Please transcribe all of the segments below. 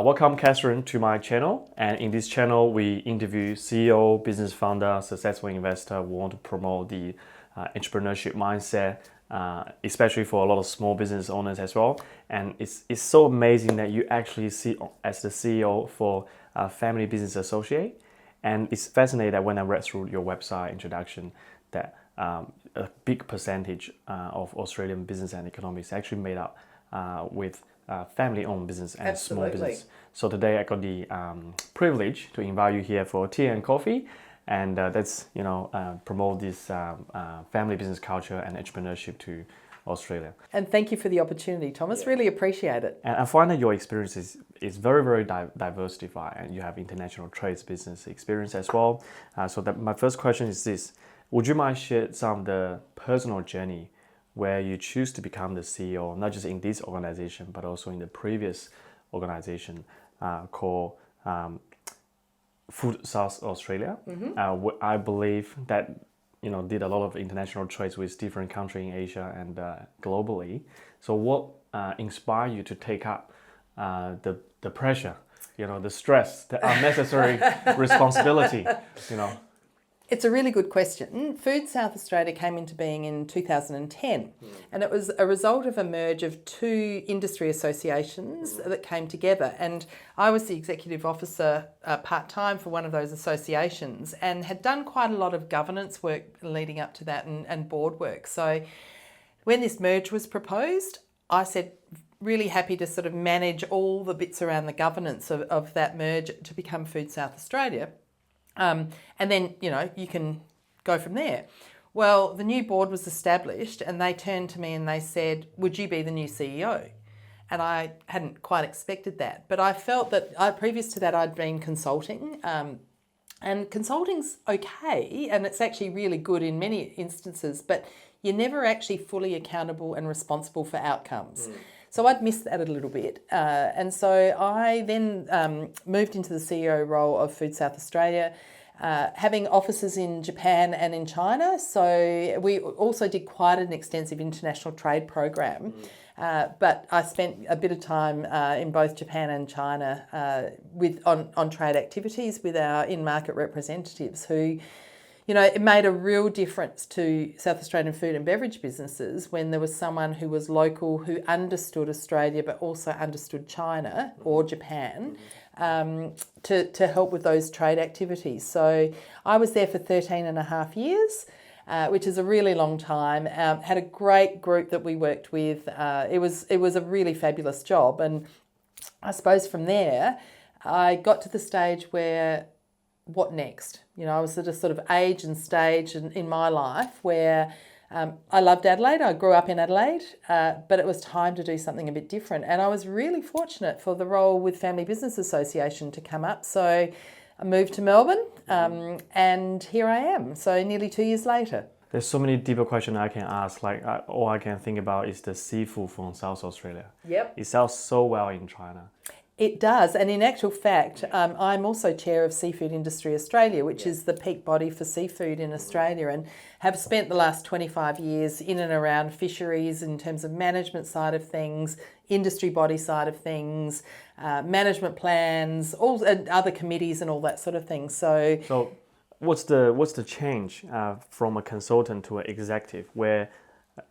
Welcome, Catherine, to my channel. And in this channel, we interview CEO, business founder, successful investor who want to promote the entrepreneurship mindset, especially for a lot of small business owners as well. And it's so amazing that you actually see as the CEO for a family business associate. And it's fascinating that when I read through your website introduction that a big percentage of Australian business and economy is actually made up with family-owned business and Absolutely. small business. So today I got the privilege to invite you here for tea and coffee, and let's promote this family business culture and entrepreneurship to Australia. And thank you for the opportunity, Thomas. Really appreciate it. And I find that your experience is very, very diversified, and you have international trades business experience as well. So my first question is this: would you mind share some of the personal journey where you choose to become the CEO, not just in this organization, but also in the previous organization called Food South Australia? I believe that did a lot of international trades with different countries in Asia and globally. So what inspired you to take up the pressure, the stress, the unnecessary responsibility, It's a really good question. Food South Australia came into being in 2010, and it was a result of a merge of two industry associations that came together. And I was the executive officer part-time for one of those associations and had done quite a lot of governance work leading up to that and board work. So when this merge was proposed, I said, really happy to sort of manage all the bits around the governance of that merge to become Food South Australia. And then, you can go from there. Well, the new board was established and they turned to me and they said, would you be the new CEO? And I hadn't quite expected that. But I felt that previous to that, I'd been consulting. And consulting's okay, and it's actually really good in many instances, but you're never actually fully accountable and responsible for outcomes. So I'd missed that a little bit. And so I then moved into the CEO role of Food South Australia, having offices in Japan and in China. So we also did quite an extensive international trade program. But I spent a bit of time in both Japan and China on trade activities with our in-market representatives who, it made a real difference to South Australian food and beverage businesses when there was someone who was local, who understood Australia but also understood China or Japan to help with those trade activities. So I was there for 13 and a half years, which is a really long time. Had a great group that we worked with. It was a really fabulous job. And I suppose from there, I got to the stage where what next? I was at a sort of age and stage in my life where I loved Adelaide. I grew up in Adelaide, but it was time to do something a bit different. And I was really fortunate for the role with Family Business Association to come up. So I moved to Melbourne and here I am. So nearly 2 years later. There's so many deeper questions I can ask. All I can think about is the seafood from South Australia. Yep. It sells so well in China. It does, and in actual fact, I'm also chair of Seafood Industry Australia, which is the peak body for seafood in Australia, and have spent the last 25 years in and around fisheries in terms of management side of things, industry body side of things, management plans, all and other committees and all that sort of thing. So what's the change from a consultant to an executive? Where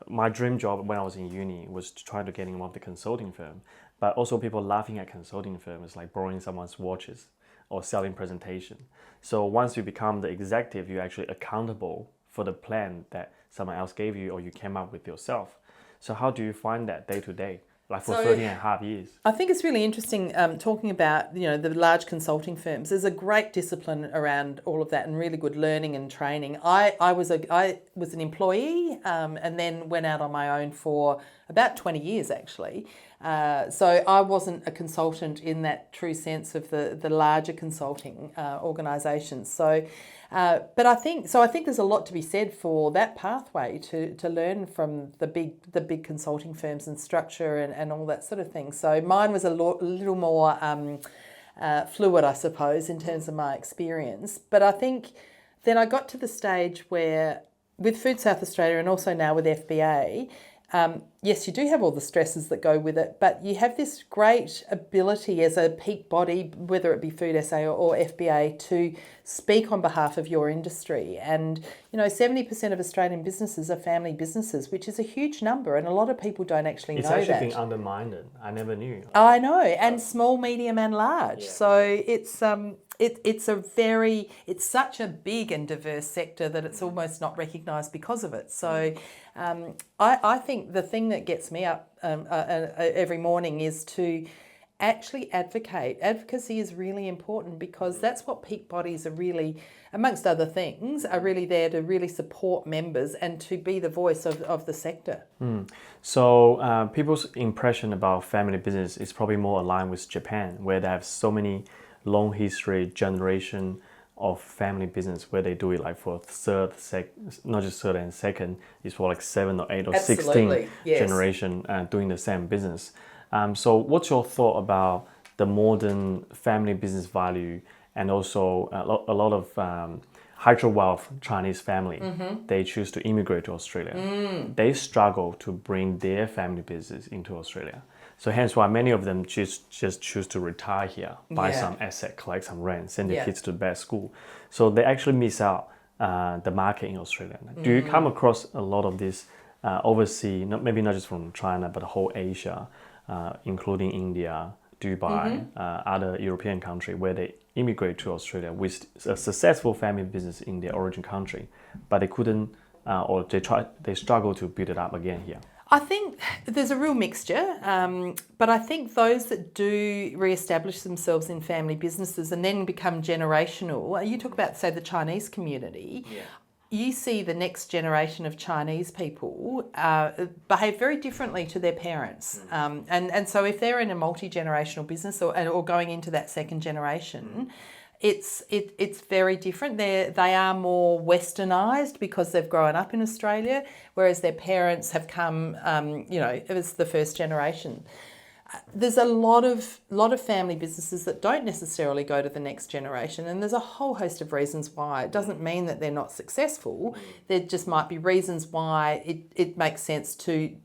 my dream job when I was in uni was to try to get in one of the consulting firm. But also people laughing at consulting firms like borrowing someone's watches or selling presentation. So once you become the executive, you're actually accountable for the plan that someone else gave you or you came up with yourself. So how do you find that day to day? Like for 13 and a half years. I think it's really interesting talking about, the large consulting firms. There's a great discipline around all of that and really good learning and training. I was an employee and then went out on my own for about 20 years actually. So I wasn't a consultant in that true sense of the larger consulting organisations. So, but I think there's a lot to be said for that pathway to learn from the big consulting firms and structure and all that sort of thing. So mine was a little more fluid, I suppose, in terms of my experience. But I think then I got to the stage where with Food South Australia and also now with FBA, yes, you do have all the stresses that go with it, but you have this great ability as a peak body, whether it be Food SA or FBA, to speak on behalf of your industry. And, 70% of Australian businesses are family businesses, which is a huge number, and a lot of people don't actually know that. It's actually being undermined. I never knew. I know, and small, medium, and large. Yeah. So it's such a big and diverse sector that it's almost not recognised because of it. So I think the thing that gets me up every morning is to actually advocate. Advocacy is really important because that's what peak bodies are really, amongst other things, are really there to really support members and to be the voice of the sector. So people's impression about family business is probably more aligned with Japan, where they have so many long history, generation of family business, where they do it like for not just third and second, it's for like 7 or 8 or Absolutely, 16 yes. generation doing the same business. So what's your thought about the modern family business value, and also a lot of hydro wealth Chinese family, they choose to immigrate to Australia. They struggle to bring their family business into Australia. So hence why many of them just choose to retire here, buy some asset, collect some rent, send their kids to the best school. So they actually miss out the market in Australia. Do you come across a lot of this overseas, maybe not just from China, but whole Asia, including India, Dubai, other European country, where they immigrate to Australia with a successful family business in their origin country, but they couldn't, or they struggle to build it up again here? I think there's a real mixture, but I think those that do re-establish themselves in family businesses and then become generational, you talk about, say, the Chinese community, you see the next generation of Chinese people behave very differently to their parents. And so if they're in a multi-generational business or going into that second generation, it's very different. They are more westernized because they've grown up in Australia, whereas their parents have come, it was the first generation. There's a lot of family businesses that don't necessarily go to the next generation, and there's a whole host of reasons why. It doesn't mean that they're not successful. There just might be reasons why it makes sense to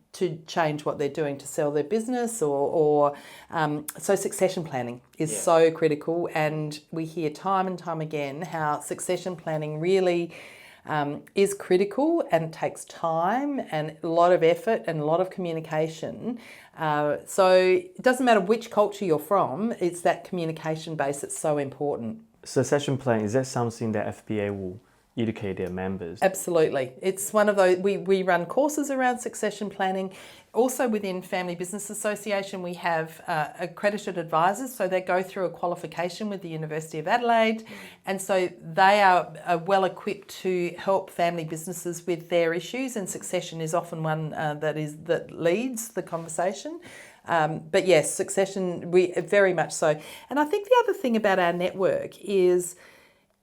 change what they're doing to sell their business so succession planning is so critical, and we hear time and time again how succession planning really is critical and takes time and a lot of effort and a lot of communication. So it doesn't matter which culture you're from, it's that communication base that's so important. Succession planning, is that something that FBA will educate their members? Absolutely. It's one of those, we run courses around succession planning. Also within Family Business Association, we have accredited advisors, so they go through a qualification with the University of Adelaide, and so they are well equipped to help family businesses with their issues, and succession is often one that leads the conversation. But yes, succession, we very much so. And I think the other thing about our network is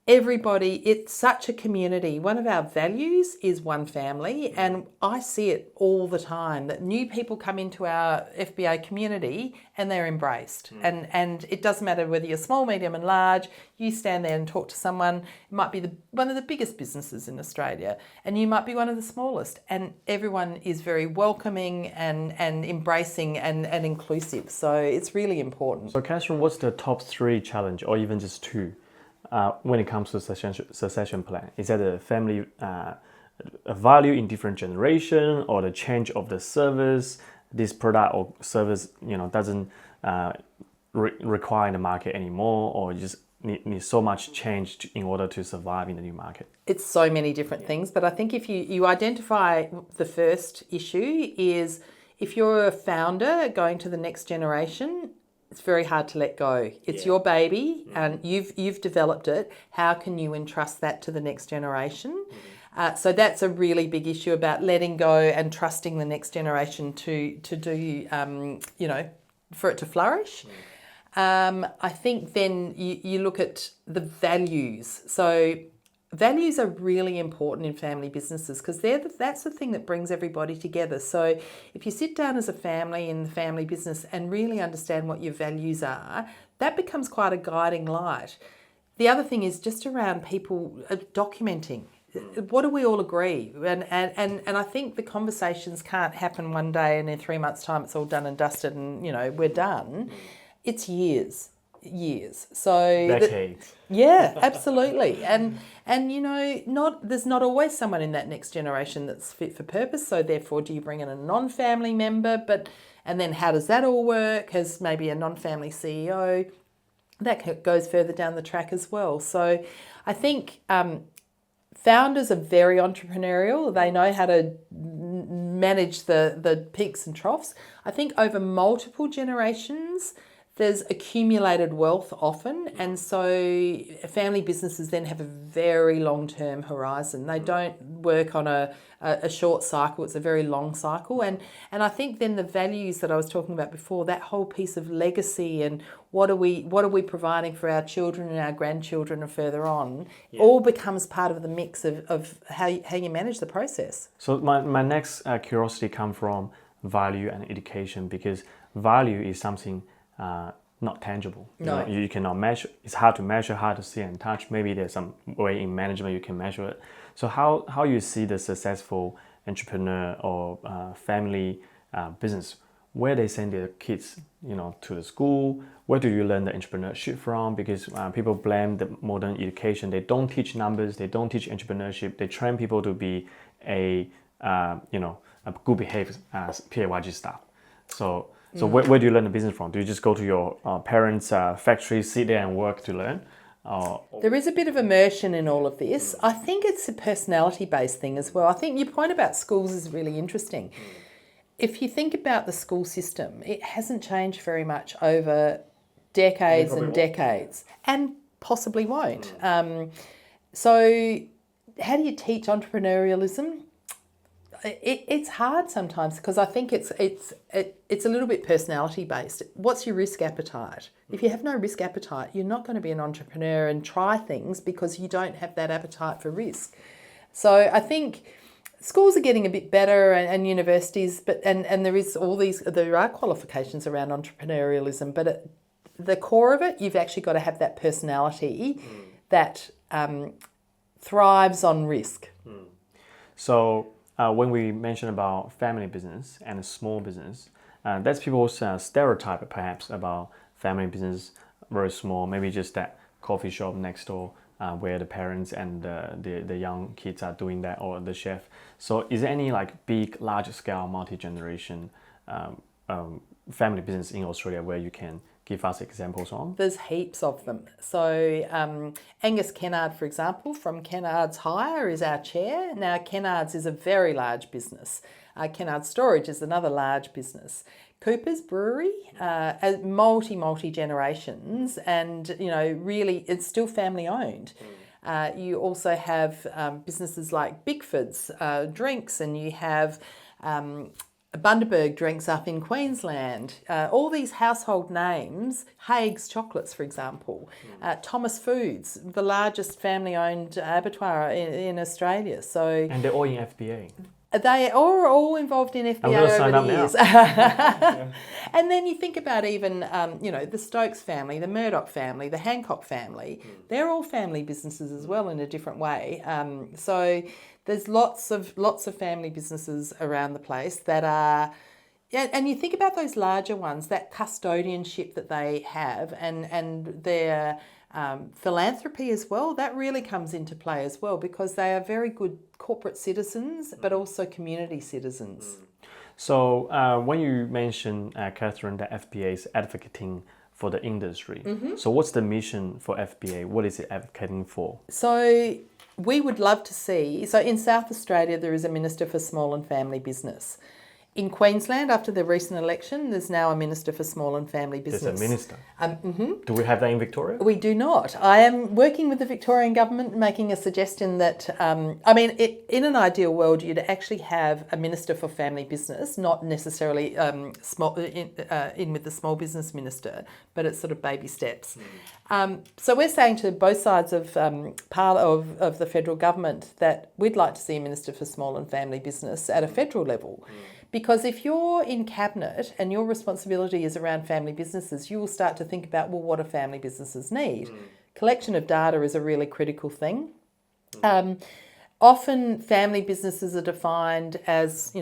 everybody, it's such a community. One of our values is one family, and I see it all the time that new people come into our FBA community and they're embraced. And it doesn't matter whether you're small, medium and large, you stand there and talk to someone. It might be one of the biggest businesses in Australia, and you might be one of the smallest, and everyone is very welcoming and embracing and inclusive. So it's really important. So Catherine, what's the top 3 challenge, or even just 2? When it comes to succession plan? Is that a family a value in different generation, or the change of the service, this product or service doesn't require the market anymore, or you just need so much change in order to survive in the new market? It's so many different things, but I think if you identify the first issue is if you're a founder going to the next generation, it's very hard to let go. It's your baby and you've developed it. How can you entrust that to the next generation? So that's a really big issue about letting go and trusting the next generation to do, for it to flourish. I think then you look at the values. So values are really important in family businesses because that's the thing that brings everybody together. So if you sit down as a family in the family business and really understand what your values are, that becomes quite a guiding light. The other thing is just around people documenting. What do we all agree? And I think the conversations can't happen one day and in 3 months' time it's all done and dusted and, we're done. It's years. So Decades. yeah, absolutely. And there's not always someone in that next generation that's fit for purpose. So therefore, do you bring in a non-family member? And then how does that all work? As maybe a non-family CEO, that goes further down the track as well. So I think founders are very entrepreneurial. They know how to manage the peaks and troughs. I think over multiple generations, there's accumulated wealth often, and so family businesses then have a very long-term horizon. They don't work on a short cycle, it's a very long cycle. And I think then the values that I was talking about before, that whole piece of legacy and what are we providing for our children and our grandchildren and further on, all becomes part of the mix of how you manage the process. So my next curiosity comes from value and education, because value is something not tangible. No. You cannot measure. It's hard to measure, hard to see and touch. Maybe there's some way in management you can measure it. So how you see the successful entrepreneur or family business, where they send their kids, to the school? Where do you learn the entrepreneurship from? Because people blame the modern education. They don't teach numbers. They don't teach entrepreneurship. They train people to be a good behaved PAYG staff. So where do you learn the business from? Do you just go to your parents' factory, sit there and work to learn? There is a bit of immersion in all of this. I think it's a personality-based thing as well. I think your point about schools is really interesting. If you think about the school system, it hasn't changed very much over decades and decades, and possibly won't. So how do you teach entrepreneurialism? It's hard sometimes, because I think it's a little bit personality based. What's your risk appetite? If you have no risk appetite, you're not going to be an entrepreneur and try things because you don't have that appetite for risk. So I think schools are getting a bit better, and universities, and there are qualifications around entrepreneurialism, but at the core of it, you've actually got to have that personality that thrives on risk. So when we mention about family business and a small business, that's people's stereotype perhaps about family business, very small, maybe just that coffee shop next door where the parents and the young kids are doing that, or the chef. So is there any big, large scale, multi-generation family business in Australia where you can give us examples on? There's heaps of them. So Angus Kennard, for example, from Kennard's Hire is our chair. Now Kennard's is a very large business. Kennard's Storage is another large business. Cooper's Brewery, multi generations, and really it's still family owned. You also have businesses like Bickford's Drinks, and you have Bundaberg Drinks up in Queensland. All these household names, Haig's Chocolates, for example, Thomas Foods, the largest family-owned abattoir in Australia. So, and they're all in FBA. They are all involved in FBA over the years. And then you think about even, the Stokes family, the Murdoch family, the Hancock family. They're all family businesses as well in a different way. So there's lots of family businesses around the place that are, and you think about those larger ones, that custodianship that they have, and their philanthropy as well, that really comes into play as well, because they are very good corporate citizens, but also community citizens. So when you mentioned, Catherine, that FBA is advocating for the industry. So what's the mission for FBA? What is it advocating for? So we would love to see, so in South Australia, there is a Minister for Small and Family Business. In Queensland, after the recent election, there's now a Minister for Small and Family Business. There's a minister? Do we have that in Victoria? We do not. I am working with the Victorian government, making a suggestion that, in an ideal world, you'd actually have a Minister for Family Business, not necessarily in with the Small Business Minister, but it's sort of baby steps. So we're saying to both sides of the federal government that we'd like to see a Minister for Small and Family Business at a federal level. Because if you're in cabinet and your responsibility is around family businesses, you will start to think about, well, what do family businesses need? Collection of data is a really critical thing. Often family businesses are defined as,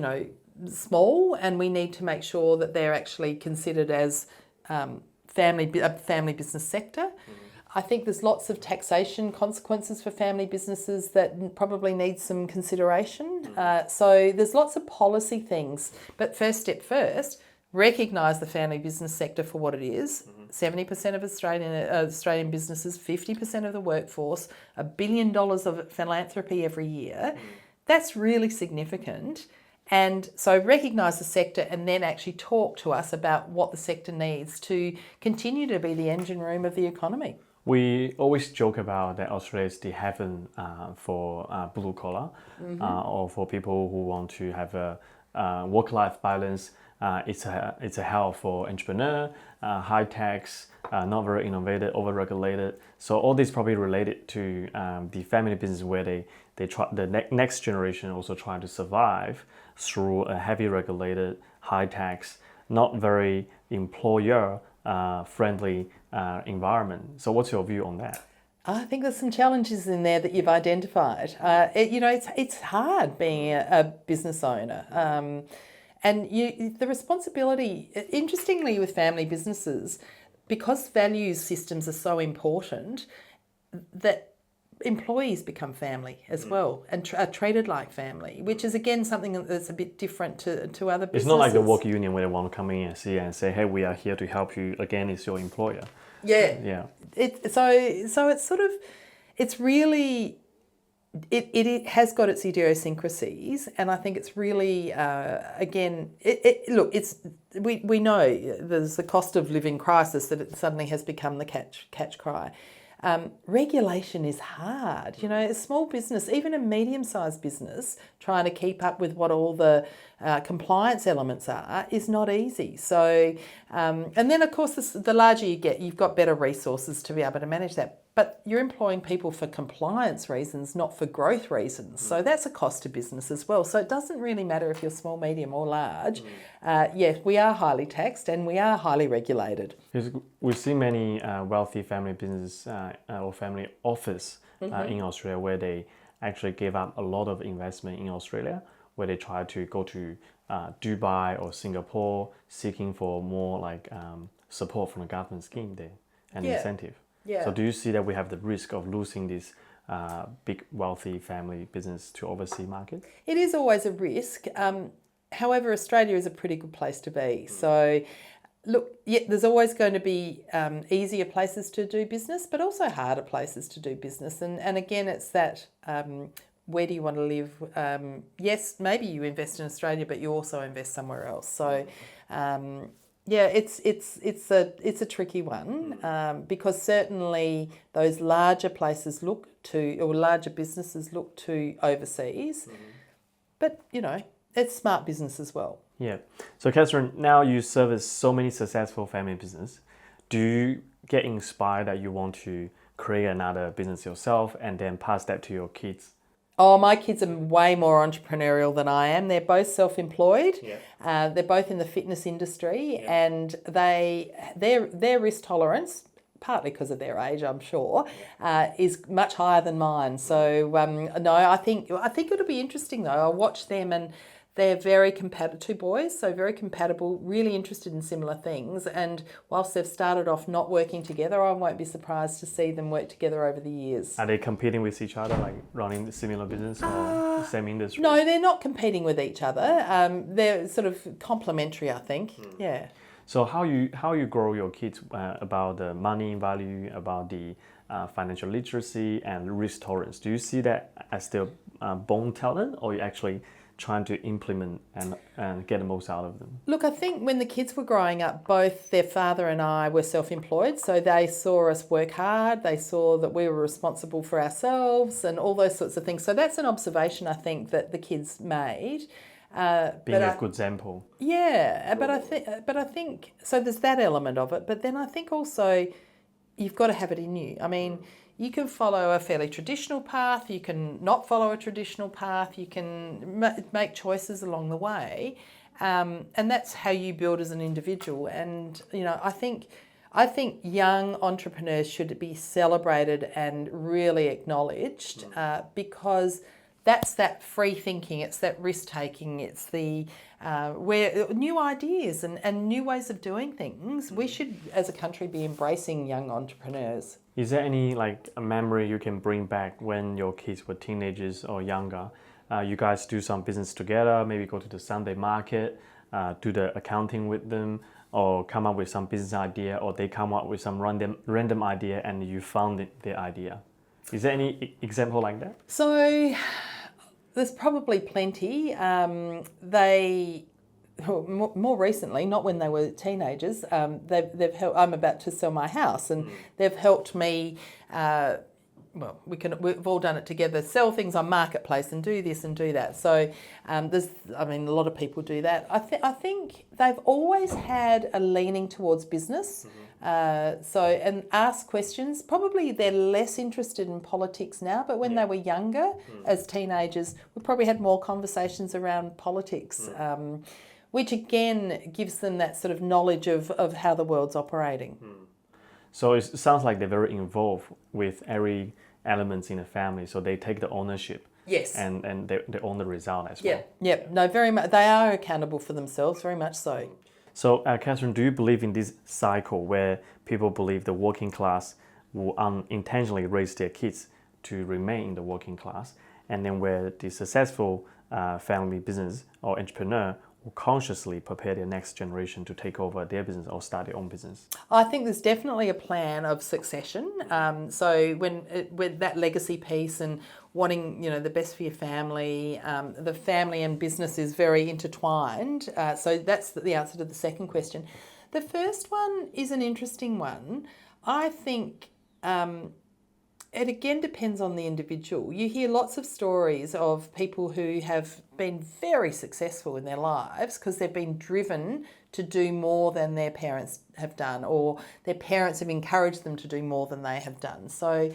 small, and we need to make sure that they're actually considered as a family business sector. I think there's lots of taxation consequences for family businesses that probably need some consideration. So there's lots of policy things. But first step first, recognise the family business sector for what it is. 70% of Australian businesses, 50% of the workforce, $1 billion of philanthropy every year. That's really significant. And so recognise the sector and then actually talk to us about what the sector needs to continue to be the engine room of the economy. We always joke about that Australia is the heaven for blue collar or for people who want to have a work-life balance. It's a hell for entrepreneur, high tax, not very innovative, over-regulated. So all this probably related to the family business where they try the next generation also trying to survive through a heavy regulated, high tax, not very employer friendly environment. So what's your view on that? I think there's some challenges in there that you've identified. It's hard being a business owner. And the responsibility, interestingly with family businesses, because values systems are so important, that employees become family as well and are treated like family, which is again something that's a bit different to other businesses. It's not like the work union where they want to come in and see and say, hey, we are here to help you. Again, it's your employer. Yeah. So it's sort of, it's really, it has got its idiosyncrasies, and I think it's really, we know there's the cost of living crisis that it suddenly has become the catch cry. Regulation is hard. A small business, even a medium-sized business, trying to keep up with what all the compliance elements are is not easy. So, and then of course, the larger you get, you've got better resources to be able to manage that. But you're employing people for compliance reasons, not for growth reasons. So that's a cost to business as well. So it doesn't really matter if you're small, medium or large. Yes, we are highly taxed and we are highly regulated. We see many wealthy family business or family office in Australia where they actually give up a lot of investment in Australia, where they try to go to Dubai or Singapore seeking for more like support from the government scheme there and incentive. Yeah. So do you see that we have the risk of losing this big wealthy family business to overseas market? It is always a risk. However, Australia is a pretty good place to be. So look, there's always going to be easier places to do business, but also harder places to do business. And again, it's that where do you want to live? Yes, maybe you invest in Australia, but you also invest somewhere else. So it's a tricky one because certainly those larger places larger businesses look to overseas, but it's smart business as well. Yeah. So Catherine, now you service so many successful family business. Do you get inspired that you want to create another business yourself and then pass that to your kids? Oh, my kids are way more entrepreneurial than I am. They're both self-employed. Yeah. They're both in the fitness industry, and their risk tolerance, partly because of their age, I'm sure, is much higher than mine. So no, I think it'll be interesting though. I'll watch them, and they're very compatible, two boys, so very compatible, really interested in similar things. And whilst they've started off not working together, I won't be surprised to see them work together over the years. Are they competing with each other, like running the similar business or the same industry? No, they're not competing with each other. They're sort of complementary, I think. Yeah. So how you grow your kids about the money value, about the financial literacy and risk tolerance? Do you see that as their born talent, or you actually trying to implement and get the most out of them? Look, I think when the kids were growing up, both their father and I were self-employed, so they saw us work hard, they saw that we were responsible for ourselves and all those sorts of things. So that's an observation I think that the kids made. Being a good example. Yeah, but I think so there's that element of it, but then I think also you've got to have it in you. I mean, you can follow a fairly traditional path, you can not follow a traditional path, you can make choices along the way, and that's how you build as an individual. And I think young entrepreneurs should be celebrated and really acknowledged because that's that free thinking, it's that risk taking, it's the where new ideas and new ways of doing things. We should, as a country, be embracing young entrepreneurs. Is there any like a memory you can bring back when your kids were teenagers or younger? You guys do some business together, maybe go to the Sunday market, do the accounting with them, or come up with some business idea, or they come up with some random idea and you found the idea. Is there any example like that? So there's probably plenty. More recently, not when they were teenagers, they've helped. I'm about to sell my house, and they've helped me. We've all done it together. Sell things on marketplace and do this and do that. So a lot of people do that. I think they've always had a leaning towards business. And ask questions. Probably they're less interested in politics now, but when they were younger, as teenagers, we probably had more conversations around politics, which again gives them that sort of knowledge of how the world's operating. So it sounds like they're very involved with every element in the family, so they take the ownership. Yes. And they own the result as well. Yep. No, very much. They are accountable for themselves, very much so. So, Catherine, do you believe in this cycle where people believe the working class will unintentionally raise their kids to remain in the working class, and then where the successful family business or entrepreneur will consciously prepare their next generation to take over their business or start their own business? I think there's definitely a plan of succession. So with that legacy piece and wanting, the best for your family, the family and business is very intertwined. So that's the answer to the second question. The first one is an interesting one. I think it again depends on the individual. You hear lots of stories of people who have been very successful in their lives because they've been driven to do more than their parents have done, or their parents have encouraged them to do more than they have done. So,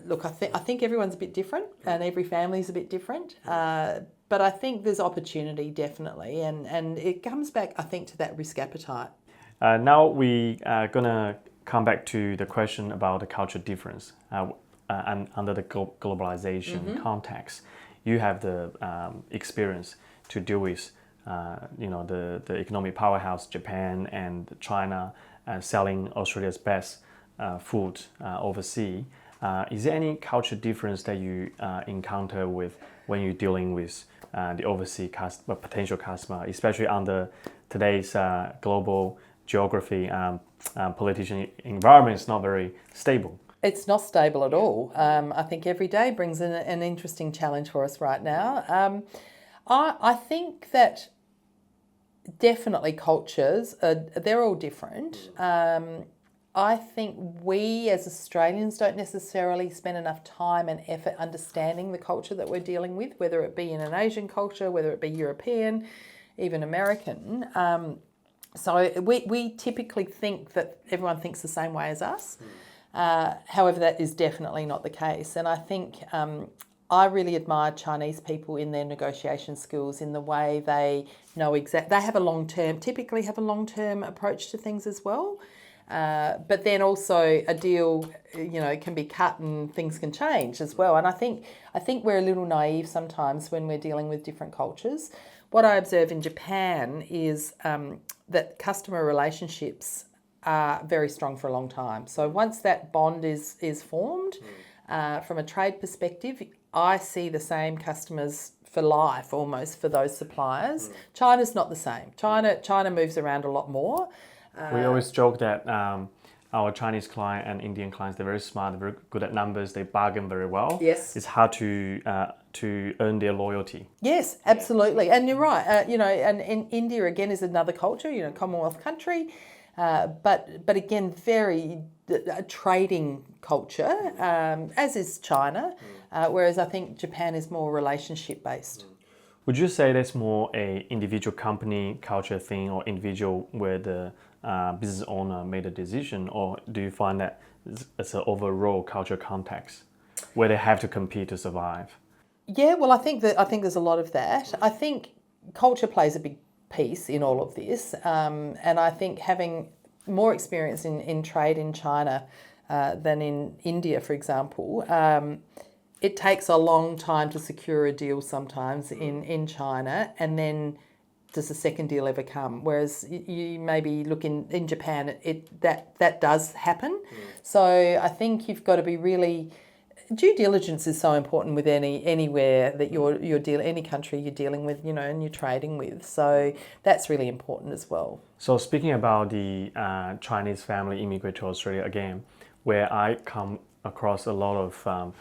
look, I think everyone's a bit different and every family's a bit different. But I think there's opportunity definitely, and it comes back, I think, to that risk appetite. Now we are gonna come back to the question about the culture difference and under the globalization context. You have the experience to deal with, the economic powerhouse Japan and China selling Australia's best food overseas. Is there any culture difference that you encounter with when you're dealing with the overseas potential customer, especially under today's global geography? Politician environment is not very stable. It's not stable at all. I think every day brings in an interesting challenge for us right now. I think that definitely cultures, they're all different. I think we as Australians don't necessarily spend enough time and effort understanding the culture that we're dealing with, whether it be in an Asian culture, whether it be European, even American. So we typically think that everyone thinks the same way as us. However, that is definitely not the case. And I think I really admire Chinese people in their negotiation skills, in the way they know they have typically have a long-term approach to things as well. But then also a deal, can be cut and things can change as well. And I think we're a little naive sometimes when we're dealing with different cultures. What I observe in Japan is that customer relationships are very strong for a long time. So once that bond is formed, from a trade perspective, I see the same customers for life almost for those suppliers. China's not the same. China moves around a lot more. We always joke that our Chinese client and Indian clients, they're very smart, they're very good at numbers, they bargain very well. Yes. It's hard to earn their loyalty. Yes, absolutely. And you're right. And in India, again, is another culture, Commonwealth country, but again, very trading culture, as is China, whereas I think Japan is more relationship-based. Would you say that's more a individual company culture thing, or individual where the business owner made a decision, or do you find that it's an overall culture context where they have to compete to survive? Yeah, well, I think there's a lot of that. I think culture plays a big piece in all of this, and I think having more experience in trade in China than in India, for example, it takes a long time to secure a deal sometimes in China, and then does the second deal ever come? Whereas you maybe look in Japan, that does happen. So I think you've got to be really, due diligence is so important with anywhere that any country you're dealing with, and you're trading with. So that's really important as well. So speaking about the Chinese family immigrate to Australia again, where I come across a lot of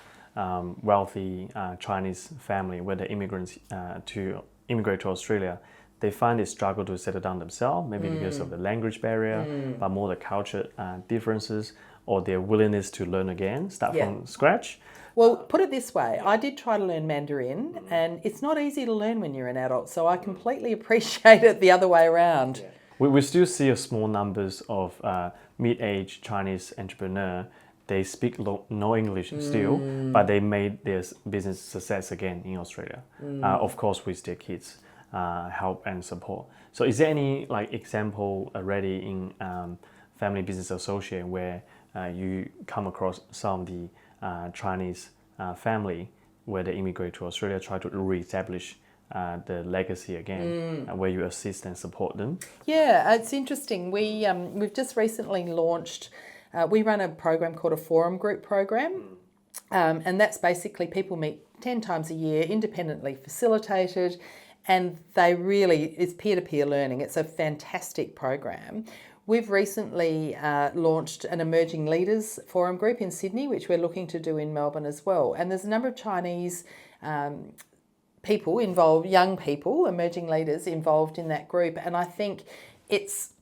wealthy Chinese family where the immigrants to immigrate to Australia, they find they struggle to settle down themselves, maybe because of the language barrier, but more the culture differences, or their willingness to learn again, start from scratch. Well, put it this way, I did try to learn Mandarin, and it's not easy to learn when you're an adult, so I completely appreciate it the other way around. We still see a small numbers of mid-aged Chinese entrepreneur. They speak no English still, but they made their business success again in Australia. Of course, with their kids' help and support. So, is there any example already in Family Business Associate where you come across some of the Chinese family where they immigrate to Australia, try to re-establish the legacy again, where you assist and support them? Yeah, it's interesting. We've just recently launched. We run a program called a forum group program, and that's basically people meet 10 times a year, independently facilitated, and it's peer-to-peer learning. It's a fantastic program. We've recently launched an emerging leaders forum group in Sydney, which we're looking to do in Melbourne as well. And there's a number of Chinese people involved, young people, emerging leaders involved in that group, and I think it's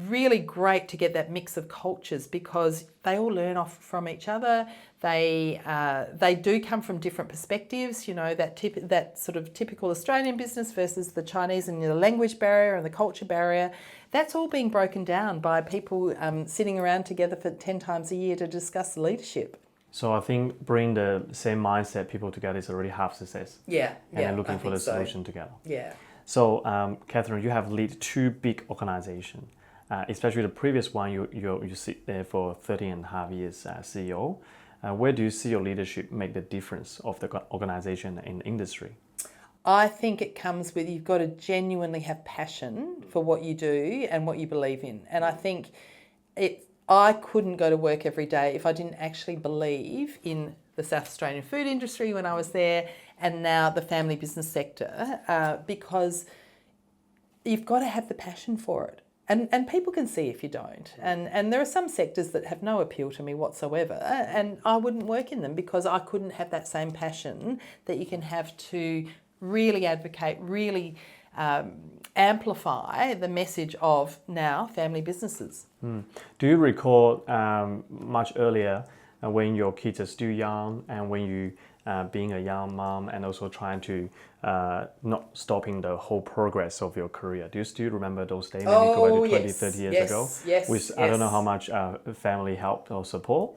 really great to get that mix of cultures because they all learn off from each other. They do come from different perspectives, that sort of typical Australian business versus the Chinese, and the language barrier and the culture barrier. That's all being broken down by people sitting around together for 10 times a year to discuss leadership. So I think bring the same mindset people together is already half success. Yeah, and then looking for the solution together. Yeah. So Catherine, you have led 2 big organizations. Especially the previous one, you sit there for 13.5 years CEO. Where do you see your leadership make the difference of the organization in the industry? I think it comes with you've got to genuinely have passion for what you do and what you believe in. And I think I couldn't go to work every day if I didn't actually believe in the South Australian food industry when I was there, and now the family business sector, because you've got to have the passion for it. And people can see if you don't. And there are some sectors that have no appeal to me whatsoever, and I wouldn't work in them because I couldn't have that same passion that you can have to really advocate, really amplify the message of now family businesses. Do you recall much earlier when your kids are still young and when you being a young mom and also trying to not stopping the whole progress of your career? Do you still remember those days? Maybe go back to 20, 30 years ago? Yes. I don't know how much family help or support.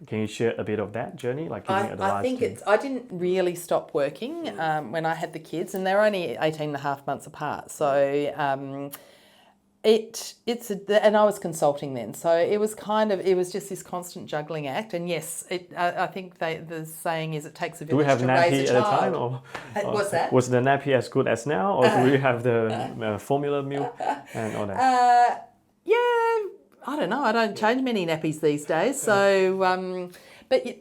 Can you share a bit of that journey, like giving advice? I think I didn't really stop working when I had the kids, and they're only 18.5 months apart. So and I was consulting then, so it was just this constant juggling act. And yes, I think the saying is it takes a village to raise a child. Do we have nappy at the time, or what's that? Was the nappy as good as now, or do we have the formula milk and all that? I don't know. I don't change many nappies these days. So, but it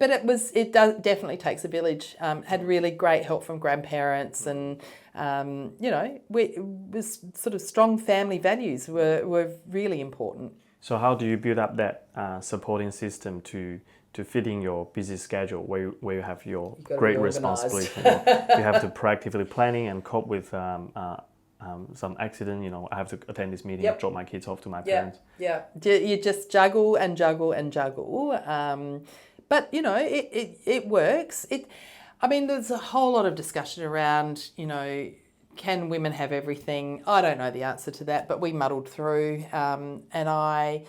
definitely takes a village. Had really great help from grandparents, and was sort of strong family values were really important. So how do you build up that supporting system to fit in your busy schedule where you have your great responsibility? You have to proactively planning and cope with some accident, I have to attend this meeting, drop my kids off to my parents. Yeah, you just juggle and juggle and juggle. But, it works. There's a whole lot of discussion around, can women have everything? I don't know the answer to that, but we muddled through. And I,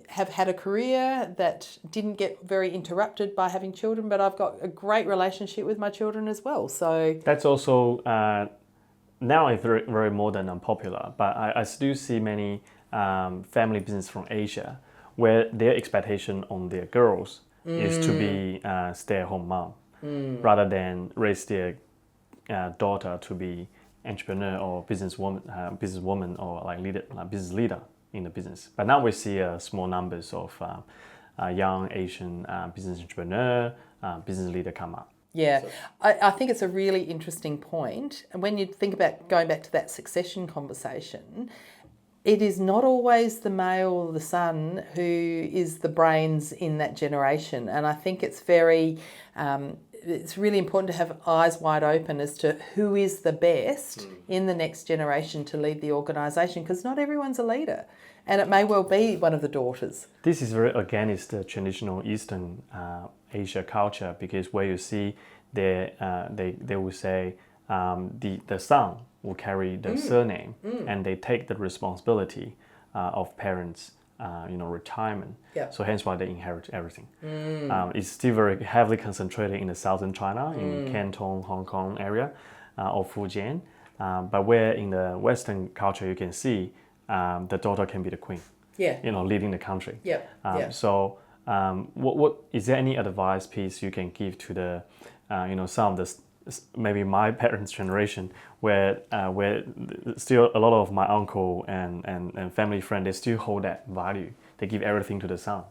have had a career that didn't get very interrupted by having children, but I've got a great relationship with my children as well. So that's also... now it's very, very modern and popular, but I still see many family business from Asia where their expectation on their girls is to be stay-at-home mom. rather than raise their daughter to be entrepreneur or businesswoman or like business leader in the business. But now we see small numbers of young Asian business entrepreneur, business leader come up. Yeah, I think it's a really interesting point. And when you think about going back to that succession conversation, it is not always the male or the son who is the brains in that generation. And I think it's really important to have eyes wide open as to who is the best in the next generation to lead the organisation, because not everyone's a leader. And it may well be one of the daughters. This is very against the traditional Eastern Asia culture, because where you see they will say the son will carry the surname and they take the responsibility of parents' retirement. Yeah. So hence why they inherit everything. It's still very heavily concentrated in the southern China, in Canton, Hong Kong area, or Fujian. But where in the Western culture you can see the daughter can be the queen. Yeah. Leading the country. Yeah. So what is there any advice piece you can give to the some of the maybe my parents' generation where still a lot of my uncle and family friend, they still hold that value. They give everything to the son.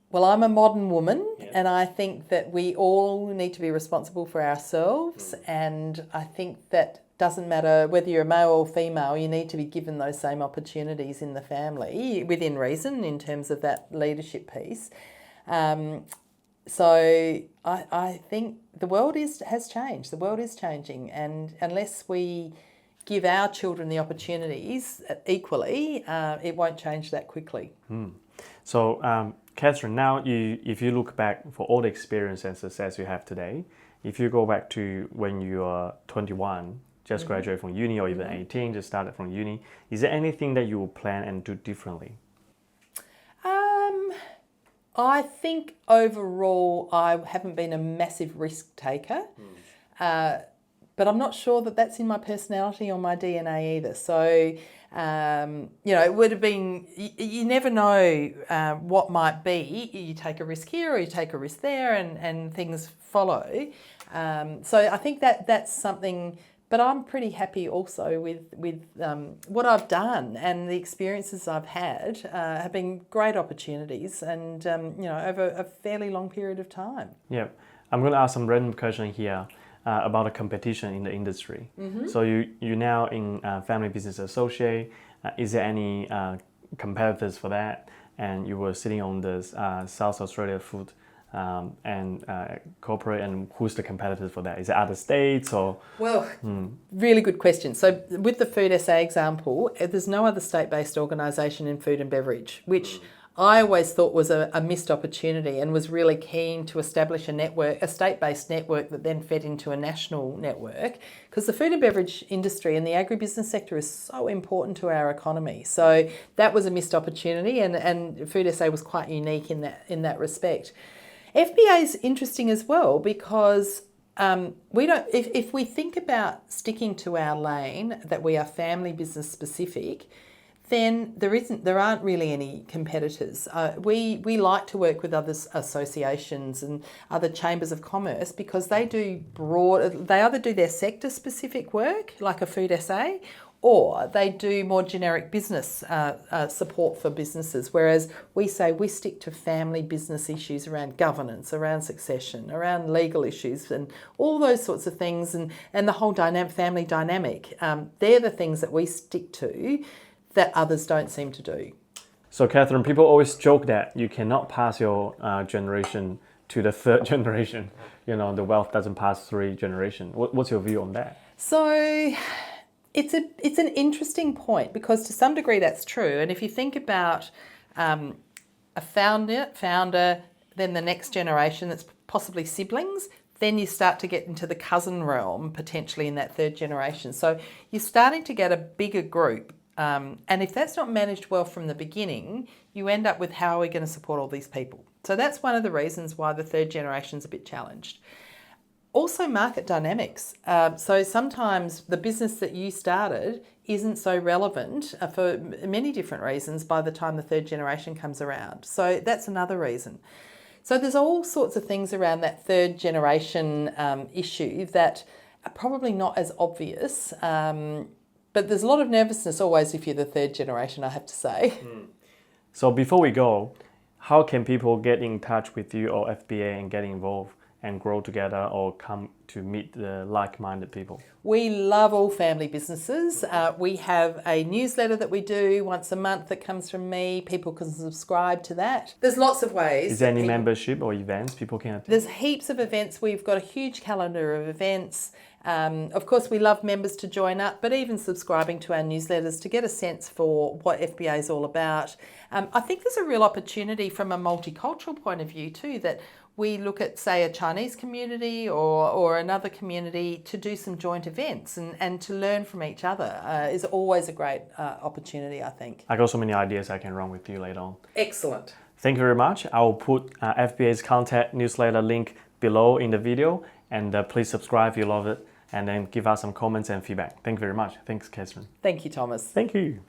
Well, I'm a modern woman, and I think that we all need to be responsible for ourselves. And I think that doesn't matter whether you're a male or female, you need to be given those same opportunities in the family, within reason, in terms of that leadership piece. So I think the world has changed. The world is changing, and unless we give our children the opportunities equally, it won't change that quickly. So, Catherine, now if you look back for all the experience and success you have today, if you go back to when you are 21, just graduated from uni, or even 18, just started from uni, is there anything that you will plan and do differently? I think overall I haven't been a massive risk taker, but I'm not sure that that's in my personality or my DNA either. So, it would have been, you never know what might be. You take a risk here or you take a risk there, and things follow. So I think that's something. But I'm pretty happy also with what I've done, and the experiences I've had have been great opportunities, and over a fairly long period of time. Yeah, I'm going to ask some random question here about the competition in the industry. So you now in Family Business Associate. Is there any competitors for that? And you were sitting on the South Australia Food and corporate, and who's the competitors for that? Is it other states or? Well, really good question. So with the Food SA example, there's no other state-based organisation in food and beverage, which I always thought was a missed opportunity, and was really keen to establish a state-based network that then fed into a national network, because the food and beverage industry and the agribusiness sector is so important to our economy. So that was a missed opportunity, and Food SA was quite unique in that respect. FBA is interesting as well, because if we think about sticking to our lane, that we are family business specific, then there aren't really any competitors. We like to work with other associations and other chambers of commerce, because they either do their sector specific work like a Food SA, or they do more generic business support for businesses, whereas we say we stick to family business issues around governance, around succession, around legal issues, and all those sorts of things, and the whole family dynamic. They're the things that we stick to that others don't seem to do. So, Catherine, people always joke that you cannot pass your generation to the third generation. The wealth doesn't pass 3 generations. What's your view on that? So it's an interesting point, because to some degree that's true. And if you think about a founder, then the next generation that's possibly siblings, then you start to get into the cousin realm potentially in that third generation. So you're starting to get a bigger group. And if that's not managed well from the beginning, you end up with how are we going to support all these people? So that's one of the reasons why the third generation's a bit challenged. Also, market dynamics. So sometimes the business that you started isn't so relevant for many different reasons by the time the third generation comes around. So that's another reason. So there's all sorts of things around that third generation issue that are probably not as obvious, but there's a lot of nervousness always if you're the third generation, I have to say. So before we go, how can people get in touch with you or FBA and get involved and grow together or come to meet the like-minded people? We love all family businesses. We have a newsletter that we do once a month that comes from me. People can subscribe to that. There's lots of ways. Is there any membership or events people can attend? There's heaps of events. We've got a huge calendar of events. Of course, we love members to join up, but even subscribing to our newsletters to get a sense for what FBA is all about. I think there's a real opportunity from a multicultural point of view too, that we look at, say, a Chinese community or another community to do some joint events and to learn from each other is always a great opportunity, I think. I got so many ideas I can run with you later on. Excellent. Thank you very much. I will put FBA's contact newsletter link below in the video, and please subscribe if you love it, and then give us some comments and feedback. Thank you very much. Thanks, Catherine. Thank you, Thomas. Thank you.